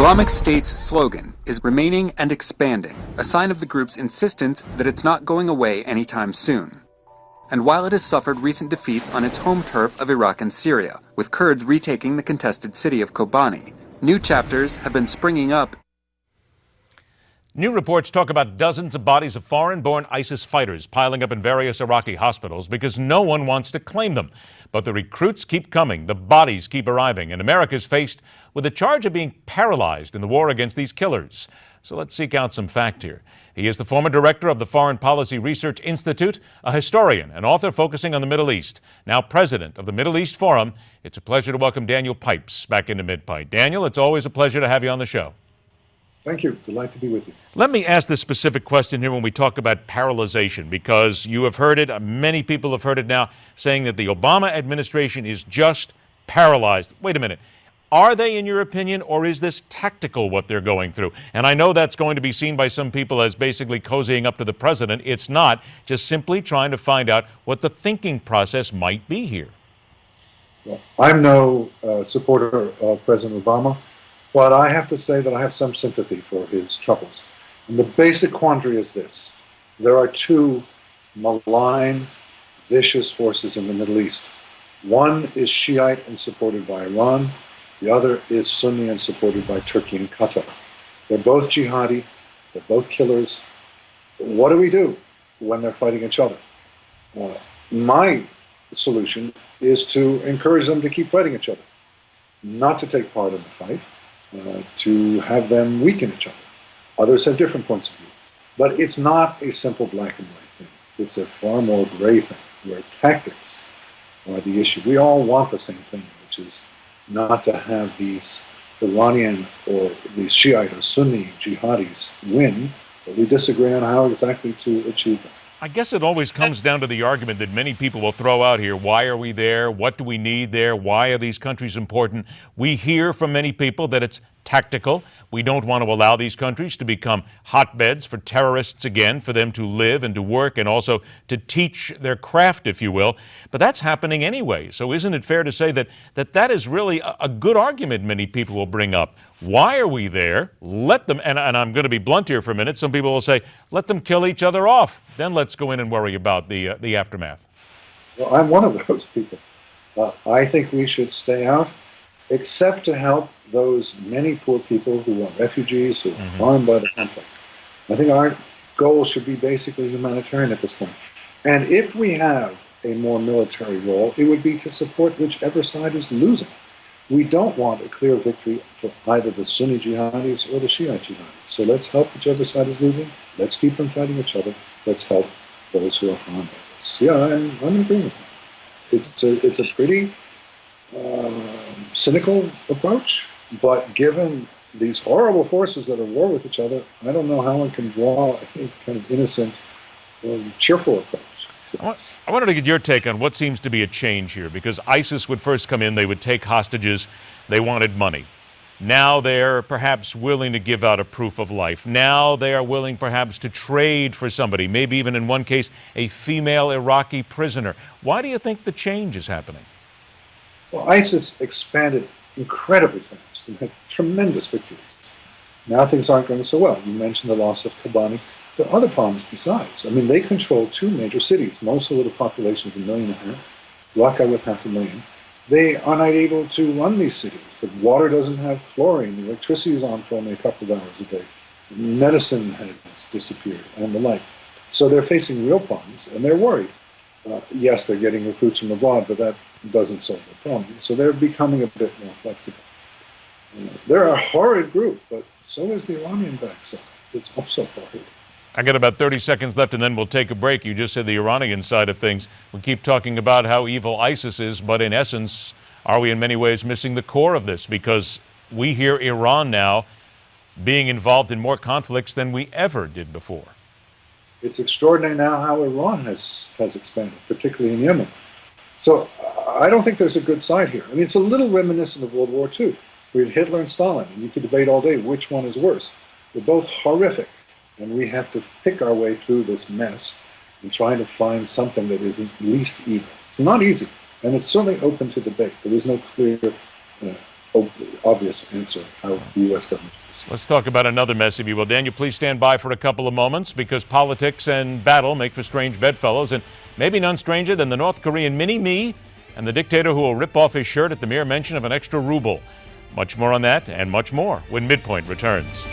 Islamic State's slogan is remaining and expanding, a sign of the group's insistence that it's not going away anytime soon. And while it has suffered recent defeats on its home turf of Iraq and Syria, with Kurds retaking the contested city of Kobani, new chapters have been springing up. New reports talk about dozens of bodies of foreign-born ISIS fighters piling up in various Iraqi hospitals because no one wants to claim them. But the recruits keep coming, the bodies keep arriving, and America is faced with the charge of being paralyzed in the war against these killers. So let's seek out some fact here. He is the former director of the Foreign Policy Research Institute, a historian and author focusing on the Middle East, now president of the Middle East Forum. It's a pleasure to welcome Daniel Pipes back into MidPoint. Daniel, it's always a pleasure to have you on the show. Thank you. Delighted to be with you. Let me ask this specific question here when we talk about paralyzation, because you have heard it, many people have heard it now, saying that the Obama administration is just paralyzed. Wait a minute. Are they, in your opinion, or is this tactical what they're going through? And I know that's going to be seen by some people as basically cozying up to the president. It's not, just simply trying to find out what the thinking process might be here. Well, I'm no supporter of President Obama, but I have to say that I have some sympathy for his troubles. And the basic quandary is this. There are two malign, vicious forces in the Middle East. One is Shiite and supported by Iran. The other is Sunni and supported by Turkey and Qatar. They're both jihadi. They're both killers. What do we do when they're fighting each other? My solution is to encourage them to keep fighting each other, not to take part in the fight, to have them weaken each other. Others have different points of view. But it's not a simple black and white thing. It's a far more gray thing, where tactics are the issue. We all want the same thing, which is not to have these Iranian or these Shiite or Sunni jihadis win, but we disagree on how exactly to achieve that. I guess it always comes down to the argument that many people will throw out here. Why are we there? What do we need there? Why are these countries important? We hear from many people that it's tactical. We don't want to allow these countries to become hotbeds for terrorists again, for them to live and to work and also to teach their craft, if you will. But that's happening anyway. So isn't it fair to say that that is really a good argument many people will bring up? Why are we there? Let them, and I'm going to be blunt here for a minute, some people will say, let them kill each other off. Then let's go in and worry about the aftermath. Well, I'm one of those people. I think we should stay out, except to help those many poor people who are refugees, who are harmed by the conflict. I think our goal should be basically humanitarian at this point. And if we have a more military role, it would be to support whichever side is losing. We don't want a clear victory for either the Sunni jihadis or the Shiite jihadis. So let's help whichever side is losing. Let's keep them fighting each other. Let's help those who are harmed by this. Yeah, I'm in agreement with that. It's a pretty cynical approach, but given these horrible forces that are at war with each other, I don't know how one can draw a kind of innocent, cheerful approach. I wanted to get your take on what seems to be a change here, because ISIS would first come in, they would take hostages, they wanted money. Now they're perhaps willing to give out a proof of life. Now they are willing perhaps to trade for somebody, maybe even in one case, a female Iraqi prisoner. Why do you think the change is happening? Well, ISIS expanded incredibly fast and had tremendous victories. Now things aren't going so well. You mentioned the loss of Kobani. There are other problems besides. I mean, they control two major cities, Mosul with a population of 1.5 million, Raqqa with 500,000. They are not able to run these cities. The water doesn't have chlorine. The electricity is on for only a couple of hours a day. Medicine has disappeared and the like. So they're facing real problems, and they're worried. Yes, they're getting recruits from abroad, but that doesn't solve the problem. So they're becoming a bit more flexible. They're a horrid group, but so is the Iranian backside. It's also horrid. I got about 30 seconds left, and then we'll take a break. You just said the Iranian side of things. We keep talking about how evil ISIS is, but in essence, are we in many ways missing the core of this? Because we hear Iran now being involved in more conflicts than we ever did before. It's extraordinary now how Iran has expanded, particularly in Yemen. So I don't think there's a good side here. I mean, it's a little reminiscent of World War II. We had Hitler and Stalin, and you could debate all day which one is worse. They're both horrific. And we have to pick our way through this mess and try to find something that is at least evil. It's not easy, and it's certainly open to debate. There is no clear obvious answer how the U.S. government is. Let's talk about another mess, if you will. Daniel, please stand by for a couple of moments, because politics and battle make for strange bedfellows, and maybe none stranger than the North Korean mini-me and the dictator who will rip off his shirt at the mere mention of an extra ruble. Much more on that and much more when MidPoint returns.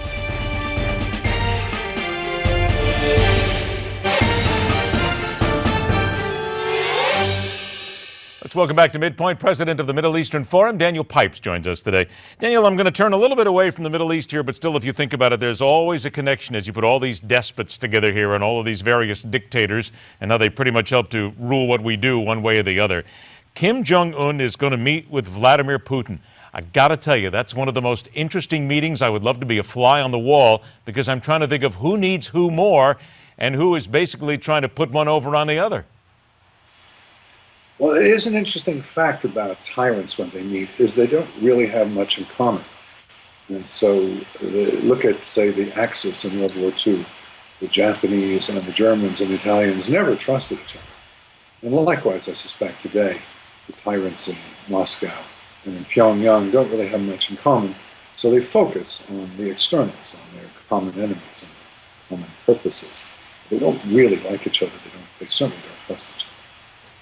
Let's welcome back to MidPoint, President of the Middle Eastern Forum, Daniel Pipes, joins us today. Daniel, I'm going to turn a little bit away from the Middle East here, but still, if you think about it, there's always a connection as you put all these despots together here and all of these various dictators and how they pretty much help to rule what we do one way or the other. Kim Jong-un is going to meet with Vladimir Putin. I got to tell you, that's one of the most interesting meetings. I would love to be a fly on the wall, because I'm trying to think of who needs who more and who is basically trying to put one over on the other. Well, it is an interesting fact about tyrants when they meet, is they don't really have much in common. And so look at, say, the Axis in World War II. The Japanese and the Germans and the Italians never trusted each other. And likewise, I suspect today, the tyrants in Moscow and in Pyongyang don't really have much in common. So they focus on the externals, on their common enemies and common purposes. They don't really like each other. They certainly don't trust each other.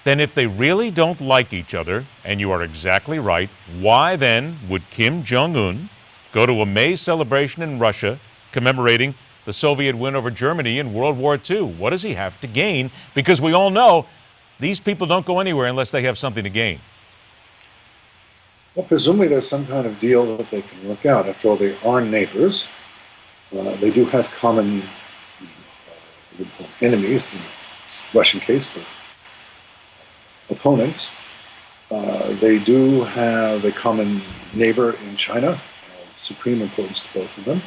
Then if they really don't like each other, and you are exactly right, why then would Kim Jong-un go to a May celebration in Russia commemorating the Soviet win over Germany in World War II? What does he have to gain? Because we all know these people don't go anywhere unless they have something to gain. Well, presumably there's some kind of deal that they can work out. After all, they are neighbors. They do have common enemies, in the Russian case, but opponents. They do have a common neighbor in China, of supreme importance to both of them.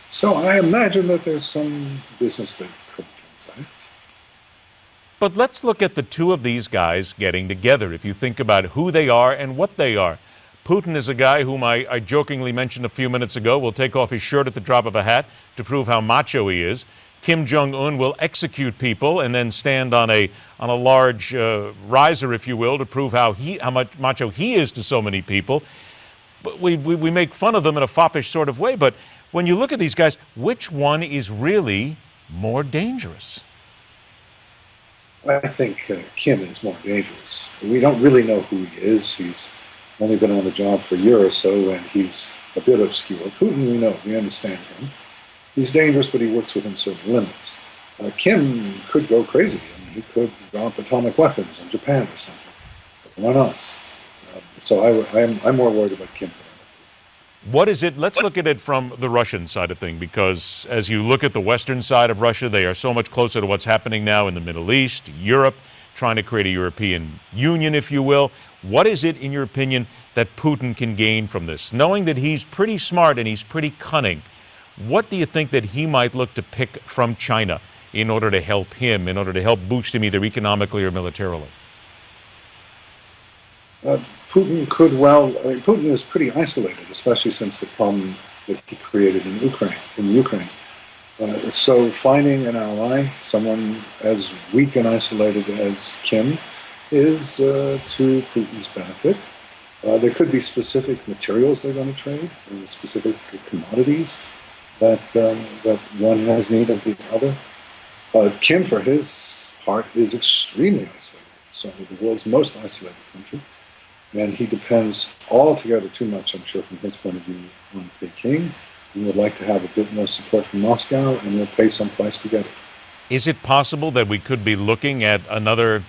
So I imagine that there's some business that could transact. But let's look at the two of these guys getting together, if you think about who they are and what they are. Putin is a guy whom I jokingly mentioned a few minutes ago will take off his shirt at the drop of a hat to prove how macho he is. Kim Jong-un will execute people and then stand on a large riser, if you will, to prove how much macho he is to so many people. But we make fun of them in a foppish sort of way. But when you look at these guys, which one is really more dangerous? I think Kim is more dangerous. We don't really know who he is. He's only been on the job for a year or so, and he's a bit obscure. Putin, we know, we understand him. He's dangerous, but he works within certain limits. Kim could go crazy. I mean, he could drop atomic weapons on Japan or something, on us. So I'm more worried about Kim. What is it? Let's look at it from the Russian side of things, because as you look at the western side of Russia, they are so much closer to what's happening now in the Middle East, Europe, trying to create a European Union, if you will. What is it, in your opinion, that Putin can gain from this? Knowing that he's pretty smart and he's pretty cunning, what do you think that he might look to pick from China in order to help him, in order to help boost him either economically or militarily? Putin could Putin is pretty isolated, especially since the problem that he created in Ukraine. So finding an ally, someone as weak and isolated as Kim, is to Putin's benefit. There could be specific materials they're going to trade, and specific commodities that one has need of the other. Kim, for his part, is extremely isolated. Certainly the world's most isolated country. And he depends altogether too much, I'm sure, from his point of view, on Peking. He would like to have a bit more support from Moscow, and will pay some price to get it. Is it possible that we could be looking at another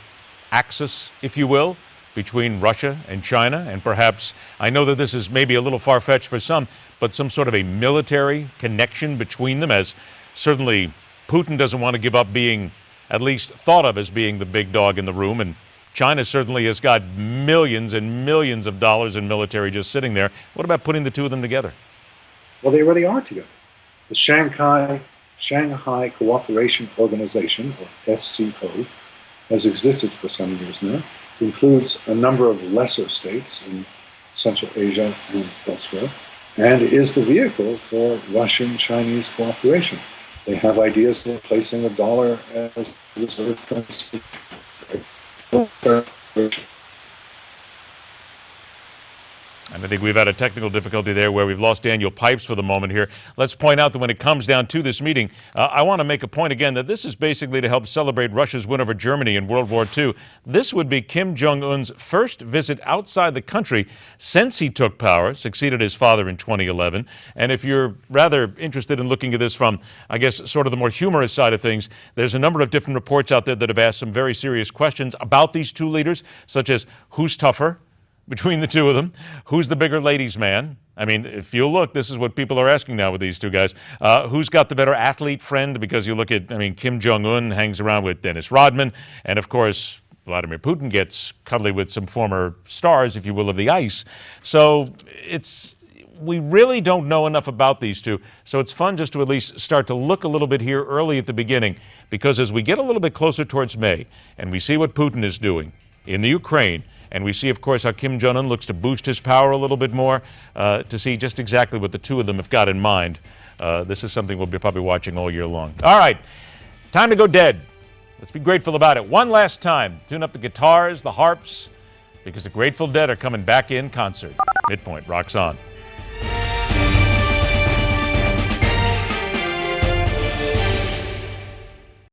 axis, if you will, between Russia and China? And perhaps, I know that this is maybe a little far-fetched for some, but some sort of a military connection between them, as certainly Putin doesn't want to give up being at least thought of as being the big dog in the room, and China certainly has got millions and millions of dollars in military just sitting there. What about putting the two of them together? Well, they already are together. The Shanghai Cooperation Organization, or SCO, has existed for some years now. It includes a number of lesser states in Central Asia and elsewhere, and is the vehicle for Russian-Chinese cooperation. They have ideas of placing the dollar as reserve currency. And I think we've had a technical difficulty there where we've lost Daniel Pipes for the moment here. Let's point out that when it comes down to this meeting, I want to make a point again that this is basically to help celebrate Russia's win over Germany in World War II. This would be Kim Jong-un's first visit outside the country since he took power, succeeded his father in 2011. And if you're rather interested in looking at this from, I guess, sort of the more humorous side of things, there's a number of different reports out there that have asked some very serious questions about these two leaders, such as who's tougher between the two of them? Who's the bigger ladies' man? I mean, if you look, this is what people are asking now with these two guys. Who's got the better athlete friend? Because you look at, I mean, Kim Jong-un hangs around with Dennis Rodman, and of course, Vladimir Putin gets cuddly with some former stars, if you will, of the ice. So we really don't know enough about these two, so it's fun just to at least start to look a little bit here early at the beginning, because as we get a little bit closer towards May, and we see what Putin is doing in the Ukraine, and we see, of course, how Kim Jong-un looks to boost his power a little bit more, to see just exactly what the two of them have got in mind. This is something we'll be probably watching all year long. All right, time to go dead. Let's be grateful about it. One last time, tune up the guitars, the harps, because the Grateful Dead are coming back in concert. MidPoint rocks on.